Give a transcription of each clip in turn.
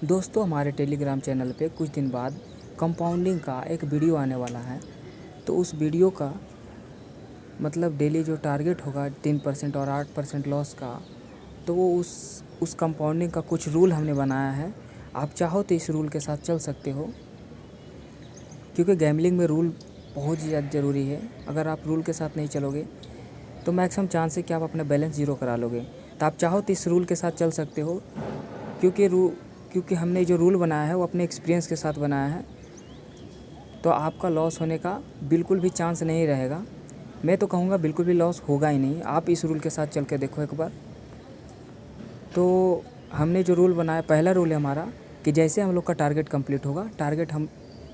दोस्तों, हमारे Telegram channel पे कुछ दिन बाद कंपाउंडिंग का एक वीडियो आने वाला है। तो उस वीडियो का मतलब डेली जो टारगेट होगा 3% और 8% लॉस का, तो वो उस कंपाउंडिंग का कुछ रूल हमने बनाया है। आप चाहो तो इस रूल के साथ चल सकते हो, क्योंकि गैम्बलिंग में रूल बहुत ही ज़्यादा ज़रूरी है। अगर आप रूल के साथ नहीं चलोगे तो मैक्सिमम चांस है कि आप अपना बैलेंस ज़ीरो करा लोगे। तो आप चाहो तो इस रूल के साथ चल सकते हो, क्योंकि हमने जो रूल बनाया है वो अपने एक्सपीरियंस के साथ बनाया है। तो आपका लॉस होने का बिल्कुल भी चांस नहीं रहेगा। मैं तो कहूँगा बिल्कुल भी लॉस होगा ही नहीं। आप इस रूल के साथ चल के देखो एक बार। तो हमने जो रूल बनाया, पहला रूल है हमारा कि जैसे हम लोग का टारगेट कंप्लीट होगा, टारगेट हम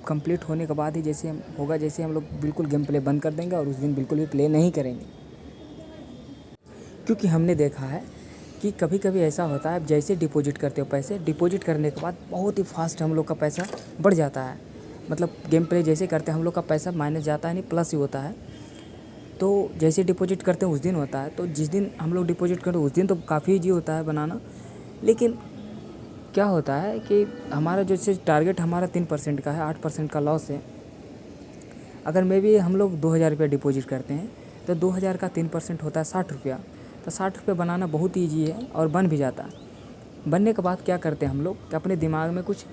कंप्लीट होने के बाद ही जैसे हम लोग बिल्कुल गेम प्ले बंद कर देंगे और उस दिन बिल्कुल भी प्ले नहीं करेंगे। क्योंकि हमने देखा है कि कभी कभी ऐसा होता है, जैसे डिपॉजिट करते हो पैसे, डिपॉजिट करने के बाद बहुत ही फास्ट हम लोग का पैसा बढ़ जाता है। मतलब गेम प्ले जैसे करते हैं हम लोग का पैसा माइनस जाता है नहीं, प्लस ही होता है। तो जैसे डिपॉजिट करते हैं उस दिन होता है। तो जिस दिन हम लोग डिपॉजिट करते हैं उस दिन तो काफ़ी ईजी होता है बनाना। लेकिन क्या होता है कि हमारा जैसे टारगेट हमारा 3% का है, 8% का लॉस है। अगर मे भी हम लोग 2000 रुपये डिपॉजिट करते हैं तो 2000 का 3% होता है 60 रुपया। तो 60 रुपये बनाना बहुत ईजी है और बन भी जाता है। बनने के बाद क्या करते हैं हम लोग कि अपने दिमाग में कुछ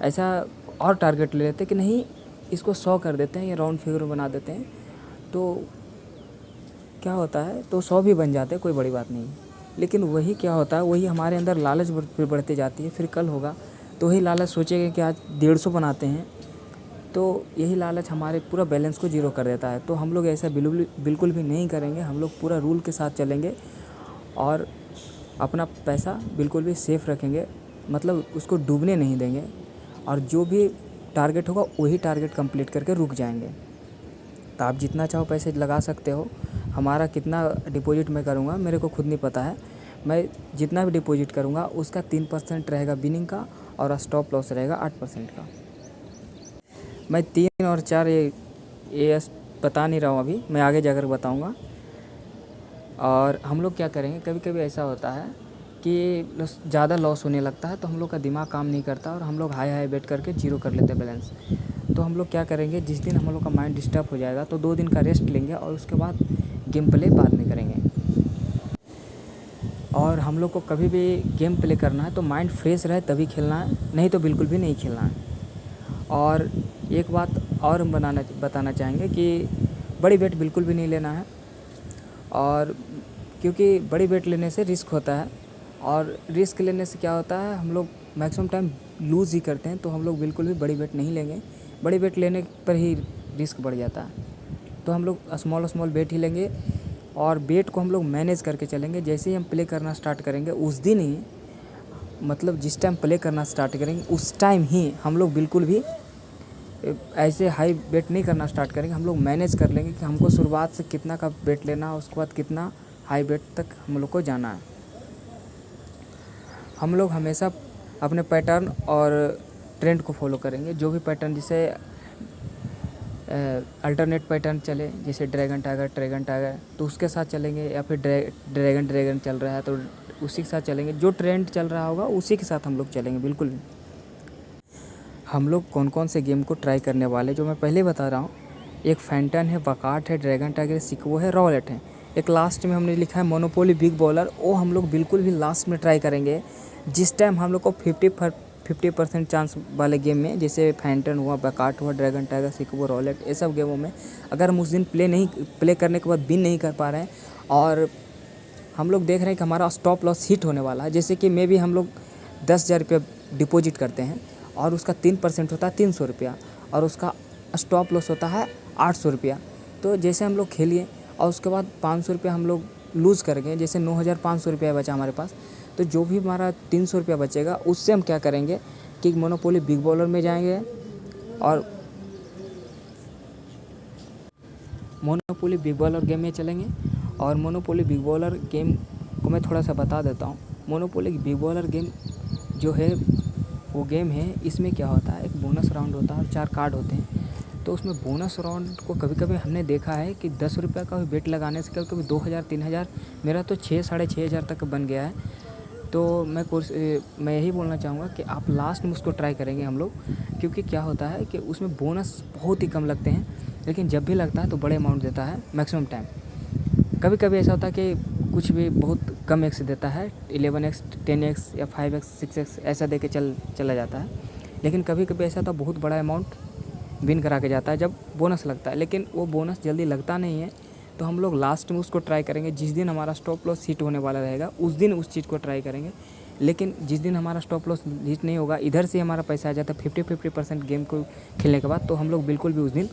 ऐसा और टारगेट ले लेते हैं कि नहीं, इसको 100 कर देते हैं या राउंड फिगर बना देते हैं। तो क्या होता है, तो 100 भी बन जाते हैं, कोई बड़ी बात नहीं। लेकिन वही क्या होता है, वही हमारे अंदर लालच फिर बढ़ती जाती है। फिर कल होगा तो वही लालच सोचेगा कि आज 150 बनाते हैं, तो यही लालच हमारे पूरा बैलेंस को ज़ीरो कर देता है। तो हम लोग ऐसा बिल्कुल भी नहीं करेंगे। हम लोग पूरा रूल के साथ चलेंगे और अपना पैसा बिल्कुल भी सेफ़ रखेंगे, मतलब उसको डूबने नहीं देंगे। और जो भी टारगेट होगा वही टारगेट कंप्लीट करके रुक जाएंगे। तो आप जितना चाहो पैसे लगा सकते हो। हमारा कितना डिपॉजिट मैं करूँगा मेरे को खुद नहीं पता है। मैं जितना भी डिपॉजिट करूँगा उसका 3% रहेगा विनिंग का और स्टॉप लॉस रहेगा 8% का। मैं 3 और 4 ये बता नहीं रहा हूँ अभी, मैं आगे जाकर बताऊँगा। और हम लोग क्या करेंगे, कभी कभी ऐसा होता है कि ज़्यादा लॉस होने लगता है तो हम लोग का दिमाग काम नहीं करता और हम लोग हाई बेट करके जीरो कर लेते हैं बैलेंस। तो हम लोग क्या करेंगे, जिस दिन हम लोग का माइंड डिस्टर्ब हो जाएगा तो 2 दिन का रेस्ट लेंगे और उसके बाद गेम प्ले बाद में करेंगे। और हम लोग को कभी भी गेम प्ले करना है तो माइंड फ्रेश रहे तभी खेलना है, नहीं तो बिल्कुल भी नहीं खेलना है। और एक बात और हम बताना चाहेंगे कि बड़ी बेट बिल्कुल भी नहीं लेना है। और क्योंकि बड़ी बेट लेने से रिस्क होता है और रिस्क लेने से क्या होता है, हम लोग मैक्सिमम टाइम लूज़ ही करते हैं। तो हम लोग बिल्कुल भी बड़ी बेट नहीं लेंगे। बड़ी बेट लेने पर ही रिस्क बढ़ जाता है। तो हम लोग स्मॉल बेट ही लेंगे और बेट को हम लोग मैनेज करके चलेंगे। जैसे ही हम प्ले करना स्टार्ट करेंगे उस दिन ही, मतलब जिस टाइम प्ले करना स्टार्ट करेंगे उस टाइम ही हम लोग बिल्कुल भी ऐसे हाई बेट नहीं करना स्टार्ट करेंगे। हम लोग मैनेज कर लेंगे कि हमको शुरुआत से कितना का बेट लेना है, उसके बाद कितना हाई बेट तक हम लोग को जाना है। हम लोग हमेशा अपने पैटर्न और ट्रेंड को फॉलो करेंगे। जो भी पैटर्न, जैसे अल्टरनेट पैटर्न चले, जैसे ड्रैगन टाइगर, तो उसके साथ चलेंगे। या फिर ड्रैगन चल रहा है तो उसी के साथ चलेंगे। जो ट्रेंड चल रहा होगा उसी के साथ हम लोग चलेंगे। बिल्कुल भी हम लोग कौन कौन से गेम को ट्राई करने वाले, जो मैं पहले बता रहा हूँ, एक फैंटन है, वकाट है, ड्रैगन टाइगर, सिक्वो है, रॉलेट है। एक लास्ट में हमने लिखा है मोनोपोली बिग बॉलर। वो हम लोग बिल्कुल भी लास्ट में ट्राई करेंगे, जिस टाइम हम लोग को 50% चांस वाले गेम में, जैसे फैंटन हुआ, वकाट हुआ, ड्रैगन टाइगर, सिक्वो, रॉलेट, ये सब गेमों में अगर हम उस दिन प्ले करने के बाद विन नहीं कर पा रहे हैं और हम लोग देख रहे हैं कि हमारा स्टॉप लॉस हिट होने वाला है, जैसे कि मे भी हम लोग 10,000 रुपये डिपॉजिट करते हैं और उसका 3% होता है 300 रुपया और उसका स्टॉप लॉस होता है 800 रुपया। तो जैसे हम लोग खेलिए और उसके बाद 500 रुपया हम लोग लूज़ कर गए, जैसे 9,500 रुपया बचा हमारे पास, तो जो भी हमारा 300 रुपया बचेगा उससे हम क्या करेंगे कि मोनोपोली बिग बॉलर में जाएंगे और मोनोपोली बिग बॉलर गेम में चलेंगे। और मोनोपोली बिग बॉलर गेम को मैं थोड़ा सा बता देता हूँ। मोनोपोली बिग बॉलर गेम जो है वो गेम है, इसमें क्या होता है, एक बोनस राउंड होता है और 4 कार्ड होते हैं। तो उसमें बोनस राउंड को कभी कभी हमने देखा है कि 10 रुपये का भी बेट लगाने से कभी कभी 2,000 3,000, मेरा तो 6 साढ़े 6 हज़ार तक बन गया है। तो मैं यही बोलना चाहूँगा कि आप लास्ट में उसको ट्राई करेंगे हम लोग, क्योंकि क्या होता है कि उसमें बोनस बहुत ही कम लगते हैं, लेकिन जब भी लगता है तो बड़े अमाउंट देता है मैक्सिमम टाइम। कभी कभी ऐसा होता है कि कुछ भी बहुत कम एक्स देता है, 11x 10x या 5x 6x ऐसा दे के चला जाता है, लेकिन कभी कभी ऐसा होता है बहुत बड़ा अमाउंट विन करा के जाता है जब बोनस लगता है, लेकिन वो बोनस जल्दी लगता नहीं है। तो हम लोग लास्ट में उसको ट्राई करेंगे, जिस दिन हमारा स्टॉप लॉस हिट होने वाला रहेगा उस दिन उस चीज़ को ट्राई करेंगे। लेकिन जिस दिन हमारा स्टॉप लॉस हिट नहीं होगा, इधर से हमारा पैसा आ जाता है 50% गेम को खेलने के बाद, तो हम लोग बिल्कुल भी उस दिन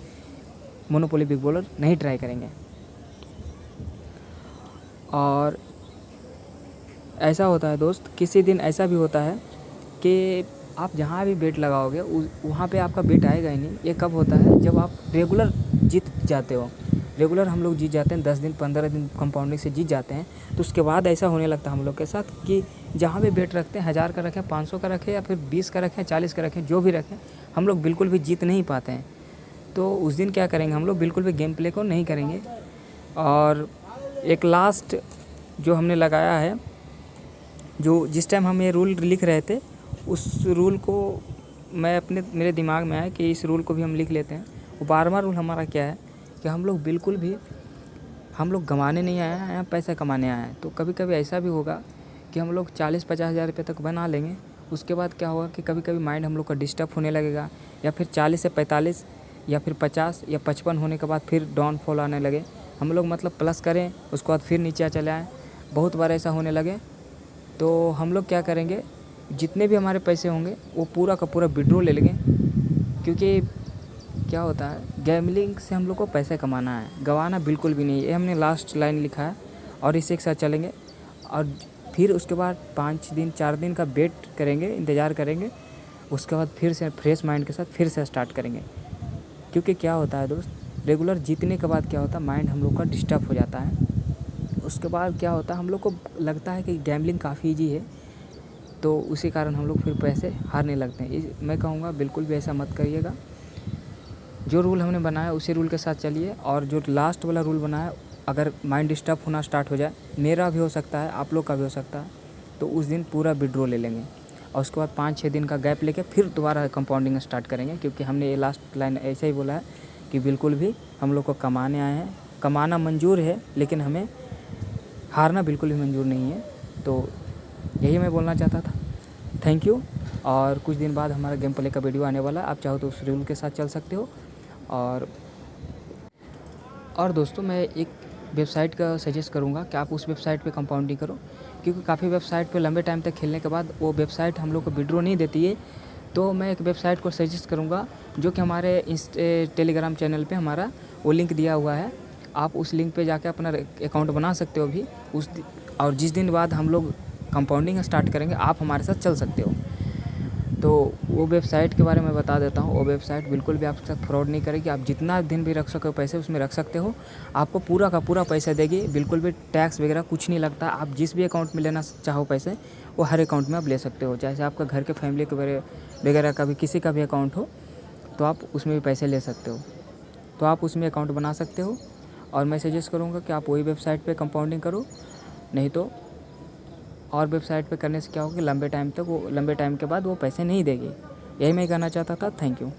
मोनोपोली बिग बॉलर नहीं ट्राई करेंगे। और ऐसा होता है दोस्त, किसी दिन ऐसा भी होता है कि आप जहाँ भी बेट लगाओगे वहाँ पे आपका बेट आएगा ही नहीं। ये कब होता है? जब आप रेगुलर जीत जाते हो। रेगुलर हम लोग जीत जाते हैं, 10 दिन 15 दिन कंपाउंडिंग से जीत जाते हैं, तो उसके बाद ऐसा होने लगता है हम लोग के साथ कि जहाँ भी बेट रखते हैं, 1000 का रखें, 500 का रखें या फिर 20 का रखें, 40 का रखें, जो भी रखें, हम लोग बिल्कुल भी जीत नहीं पाते हैं। तो उस दिन क्या करेंगे हम लोग? बिल्कुल भी गेम प्ले को नहीं करेंगे। और एक लास्ट जो हमने लगाया है, जो जिस टाइम हम ये रूल लिख रहे थे, उस रूल को मेरे दिमाग में आया कि इस रूल को भी हम लिख लेते हैं। वो 12वां रूल हमारा क्या है कि हम लोग बिल्कुल भी गंवाने नहीं आए हैं, यहाँ पैसा कमाने आए हैं। तो कभी कभी ऐसा भी होगा कि हम लोग 40-50 हज़ार रुपये तक बना लेंगे। उसके बाद क्या होगा कि कभी कभी माइंड हम लोग का डिस्टर्ब होने लगेगा, या फिर 40 से 45 या फिर 50 या 55 होने के बाद फिर डाउनफॉल आने लगे। हम लोग मतलब प्लस करें, उसके बाद फिर नीचे चले आएँ, बहुत बार ऐसा होने लगे। तो हम लोग क्या करेंगे, जितने भी हमारे पैसे होंगे वो पूरा का पूरा विड्रॉ ले लेंगे, क्योंकि क्या होता है, गैमलिंग से हम लोग को पैसे कमाना है, गंवाना बिल्कुल भी नहीं। ये हमने लास्ट लाइन लिखा है और इसी के साथ चलेंगे। और फिर उसके बाद 5 दिन 4 दिन का वेट करेंगे, इंतज़ार करेंगे, उसके बाद फिर से फ्रेश माइंड के साथ फिर से स्टार्ट करेंगे। क्योंकि क्या होता है दोस्त, रेगुलर जीतने के बाद क्या होता है, माइंड हम लोग का डिस्टर्ब हो जाता है। उसके बाद क्या होता है, हम लोग को लगता है कि गैमलिंग काफ़ी ईजी है, तो उसी कारण हम लोग फिर पैसे हारने लगते हैं। मैं कहूँगा बिल्कुल भी ऐसा मत करिएगा। जो रूल हमने बनाया उसी रूल के साथ चलिए। और जो लास्ट वाला रूल बनाया, अगर माइंड डिस्टर्ब होना स्टार्ट हो जाए, मेरा भी हो सकता है, आप लोग का भी हो सकता है, तो उस दिन पूरा विड्रॉ ले लेंगे और उसके बाद 5-6 दिन का गैप लेके फिर दोबारा कंपाउंडिंग स्टार्ट करेंगे। क्योंकि हमने ये लास्ट लाइन ऐसे ही बोला है कि बिल्कुल भी हम लोग को कमाने आए हैं, कमाना मंजूर है, लेकिन हमें हारना बिल्कुल भी मंजूर नहीं है। तो यही मैं बोलना चाहता था। Thank you. और कुछ दिन बाद हमारा गेम प्ले का वीडियो आने वाला है, आप चाहो तो उस रूल के साथ चल सकते हो। और दोस्तों, मैं एक वेबसाइट का सजेस्ट करूँगा कि आप उस वेबसाइट पे कंपाउंडिंग करो, क्योंकि काफ़ी वेबसाइट पे लंबे टाइम तक खेलने के बाद वो वेबसाइट हम लोग को विड्रॉ नहीं देती है। तो मैं एक वेबसाइट को सजेस्ट करूँगा, जो कि हमारे टेलीग्राम चैनल पे हमारा वो लिंक दिया हुआ है। आप उस लिंक पे जाके अपना अकाउंट बना सकते हो अभी और जिस दिन बाद हम लोग कंपाउंडिंग स्टार्ट करेंगे, आप हमारे साथ चल सकते हो। तो वो वेबसाइट के बारे में बता देता हूँ। वो वेबसाइट बिल्कुल भी आपके साथ फ्रॉड नहीं करेगी। आप जितना दिन भी रख सको पैसे उसमें रख सकते हो, आपको पूरा का पूरा पैसा देगी, बिल्कुल भी टैक्स वगैरह कुछ नहीं लगता। आप जिस भी अकाउंट में लेना चाहो पैसे, वो हर अकाउंट में आप ले सकते हो। जैसे आपका घर के फैमिली के वगैरह का भी किसी का भी अकाउंट हो, तो आप उसमें भी पैसे ले सकते हो। तो आप उसमें अकाउंट बना सकते हो। और मैं सजेस्ट करूँगा कि आप वही वेबसाइट पे कंपाउंडिंग करो, नहीं तो और वेबसाइट पे करने से क्या होगा कि लंबे टाइम के बाद वो पैसे नहीं देगी। यही मैं कहना चाहता था। Thank you.